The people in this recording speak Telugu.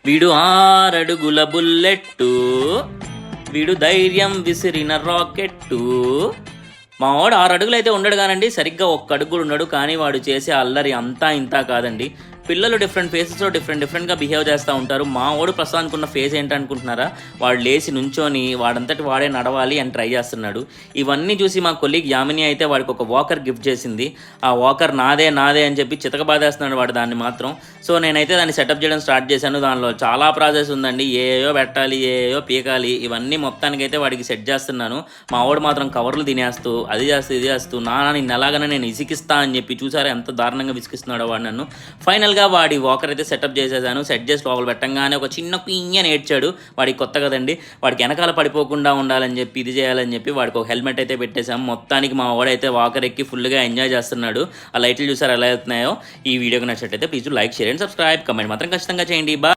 వీడు 6 అడుగుల బుల్లెట్టు, వీడు ధైర్యం విసిరిన రాకెట్టు. మా వాడు 6 అడుగులు అయితే ఉండడు కానండి, సరిగ్గా 1 అడుగు కూడా ఉన్నాడు. కానీ వాడు చేసే అల్లరి అంతా ఇంతా కాదండి. పిల్లలు డిఫరెంట్ ఫేసెస్లో డిఫరెంట్గా బిహేవ్ చేస్తూ ఉంటారు. మా వాడు ప్రస్తుతానికి ఉన్న ఫేస్ ఏంటనుకుంటున్నారా? వాడు లేచి నుంచొని వాడంతటి వాడే నడవాలి అని ట్రై చేస్తున్నాడు. ఇవన్నీ చూసి మా కొలీగ్ యామిని అయితే వాడికి ఒక వాకర్ గిఫ్ట్ చేసింది. ఆ వాకర్ నాదే అని చెప్పి చితకబాదేస్తున్నాడు వాడు దాన్ని మాత్రం. సో నేనైతే దాన్ని సెటప్ చేయడం స్టార్ట్ చేశాను. దానిలో చాలా ప్రాసెస్ ఉందండి, ఏయో పెట్టాలి, ఏయో పీకాలి, ఇవన్నీ మొత్తానికైతే వాడికి సెట్ చేస్తున్నాను. మా వాడు మాత్రం కవర్లు తినేస్తూ అది చేస్తూ ఇది చేస్తూ నిన్ను ఎలాగనే నేను ఇసికిస్తా అని చెప్పి చూసారా ఎంత దారుణంగా విసికిస్తున్నాడో వాడు నన్ను. ఫైనల్గా వాడి వాకర్ అయితే సెటప్ చేసేసాను. సెట్ చేసి లోపల పెట్టంగానే ఒక చిన్న పియ్యని ఏడ్చాడు. వాడికి కొత్త కదండి, వాడికి వెనకాల పడిపోకుండా ఉండాలని చెప్పి ఇది చేయాలని చెప్పి వాడికి ఒక హెల్మెట్ అయితే పెట్టేశాం. మొత్తానికి మా వాడైతే వాకర్ ఎక్కి ఫుల్గా ఎంజాయ్ చేస్తున్నాడు. ఆ లైట్లు చూసారు ఎలా అవుతున్నాయో. ఈ వీడియోకి నచ్చినట్టయితే please like, share and subscribe, comment మాత్రం ఖచ్చితంగా చేయండి.